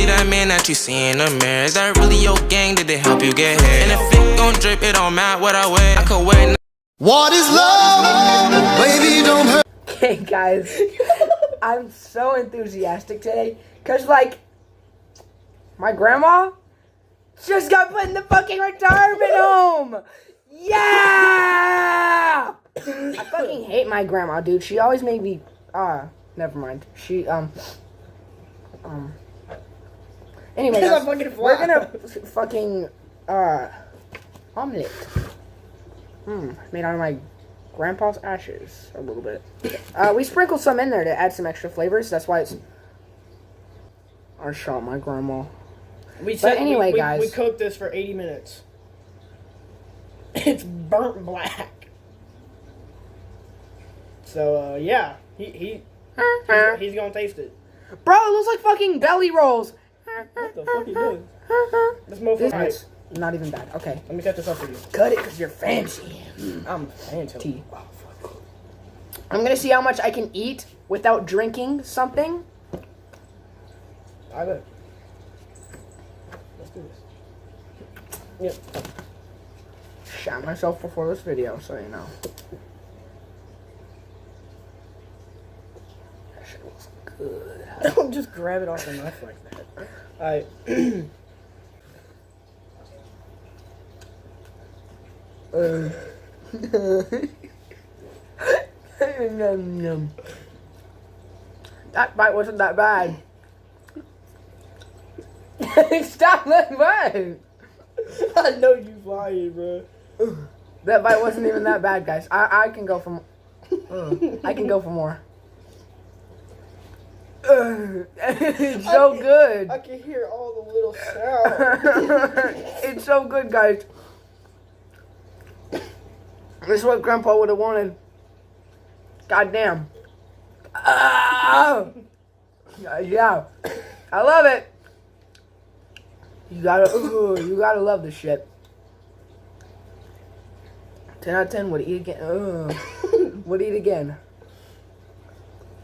that man that you see in the mirror? Is that really your gang? Did they help you get here? And if it gon' drip, it don't matter what I wear. I could wear. What is love? Baby, don't hurt. Okay, guys, I'm so enthusiastic today because, like, my grandma just got put in the fucking retirement home. Yeah! I fucking hate my grandma, dude. She always made me. Never mind. She Anyway, guys, we're gonna fucking omelet. Made out of my grandpa's ashes a little bit. We sprinkled some in there to add some extra flavors. That's why it's. I shot my grandma. Anyway, guys, we cooked this for 80 minutes. It's burnt black. So yeah, he's gonna taste it. Bro, it looks like fucking belly rolls. What the fuck he doing? This motherfucker. Is not even bad. Okay, Let me cut this up for you. cut it because you're fancy. I'm fancy. Oh, fuck. I'm gonna see how much I can eat without drinking something. I bet. Let's do this. Yep. Shot myself before this video, so you know. That shit looks good. Don't just grab it off the knife like that. Alright. That bite wasn't that bad. Stop that bite. I know you lying, bro. That bite wasn't even that bad, guys. I can go for I can go for more. It's so good. I can hear all the little sounds. It's so good, guys. This is what Grandpa would have wanted. Goddamn. Yeah, I love it. You gotta love this shit. 10 out of 10 would eat again. Would eat again.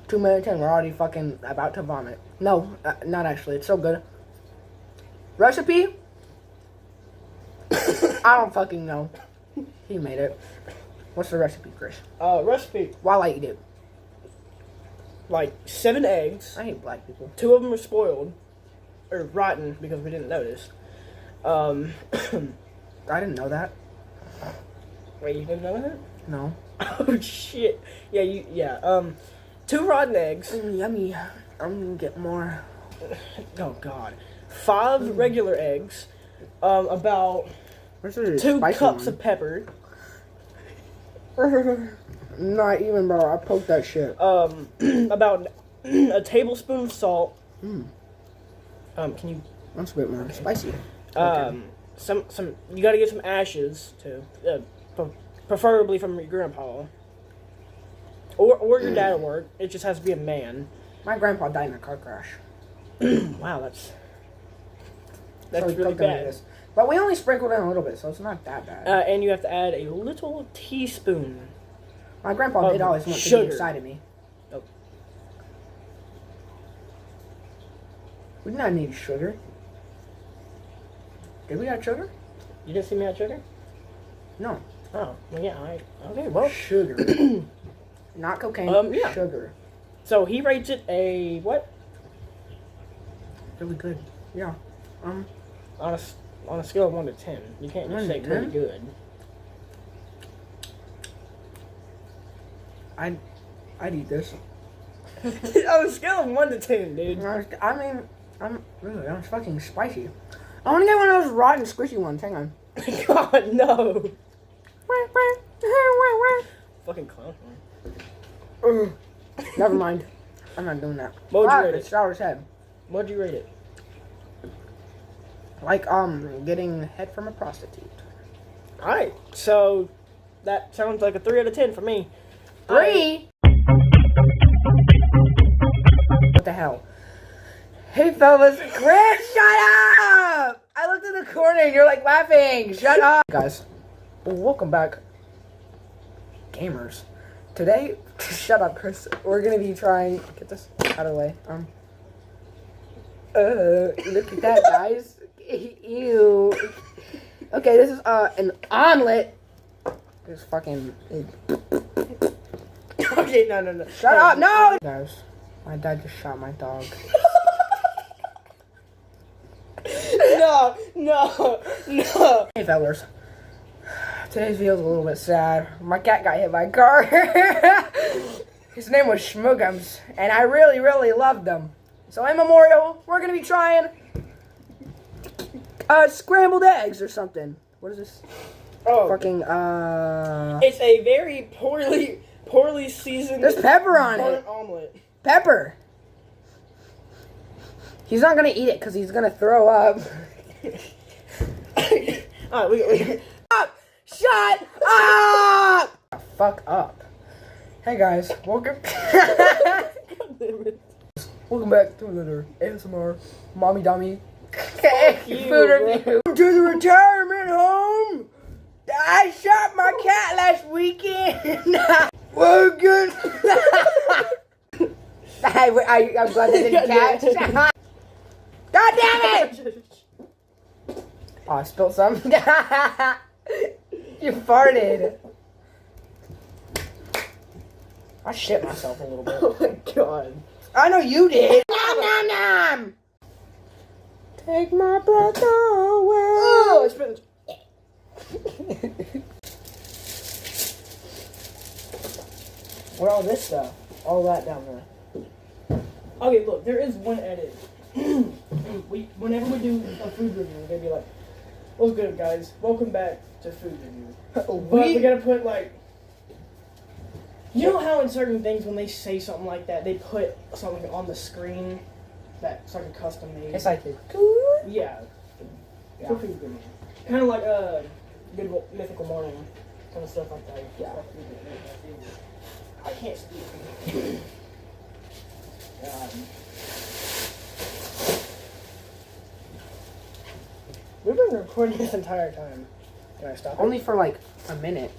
2 out of 10. We're already fucking about to vomit. No, not actually. It's so good. Recipe? I don't fucking know. He made it. What's the recipe, Chris? Recipe. While I eat it. Like 7 eggs. I hate black people. 2 of them are spoiled. Or rotten, because we didn't notice. I didn't know that. Wait, you didn't know that? No. Oh, shit. Yeah, 2 rotten eggs. Yummy. I'm gonna get more. Oh, God. 5 regular eggs. About 2 cups of pepper. Not even, bro. I poked that shit. About a tablespoon of salt. Can you? That's a bit more spicy. Some. You gotta get some ashes too. Preferably from your grandpa. Or your dad at work. It just has to be a man. My grandpa died in a car crash. Wow, that's So we really cooked him like bad. this. But we only sprinkled in a little bit, so it's not that bad. And you have to add a little teaspoon. My grandpa did always want to sugar. be inside of me. Oh. We did not need sugar. Did we add sugar? You didn't see me add sugar? No. Oh, well, yeah. Okay, well. Sugar. Not cocaine. Yeah. Sugar. So he rates it a what? Really good. Yeah. On a scale of 1 to 10, you can't just say pretty good. I'd eat this. On a scale of 1 to 10, dude. I mean, that's fucking spicy. I want to get one of those rotten, squishy ones. Hang on. God, no. Fucking clown. Never mind. I'm not doing that. What would you rate It's it? sour as head. What'd you rate it? Like, getting head from a prostitute. Alright, so that sounds like a 3 out of 10 for me. 3? What the hell? Hey, fellas. Chris, shut up! I looked in the corner and you're like laughing. Shut up. Guys, welcome back. Gamers. Today, shut up, Chris. We're gonna be trying, get this out of the way. Look at that, guys. Ew. Okay, this is an omelet. This fucking. Okay, no. Shut up, no! Guys, my dad just shot my dog. No. Hey, fellas. Today's video is a little bit sad. My cat got hit by a car. His name was Schmuggums, and I really, really loved him. So in memorial, we're gonna be trying scrambled eggs or something. What is this? Oh, Fucking it's a very poorly seasoned. There's pepper on burnt it. omelet. Pepper. He's not gonna eat it because he's gonna throw up. Alright, we Shut up! Fuck up. Hey guys, welcome. Welcome back to another ASMR Mommy Dummy food review. To the retirement home. I shot my cat last weekend. Welcome. I'm glad they didn't catch. God damn it! Oh, I spilled some. You farted. I shit myself a little bit. Oh my god. I know you did. Nom nom nom. Take my breath away. Oh, I spit. What all this stuff? All that down there. Okay, look, there is one edit. Whenever we do a food review, we're gonna be like, "What's good, guys? Welcome back to food review." But we gotta put like, you know how in certain things when they say something like that, they put something on the screen that's like a custom made. It's like Yeah. For food review. Kind of like Good Mythical Morning, kind of stuff like that. Yeah. I can't speak. We've been recording this entire time. Can I stop? only for like a minute.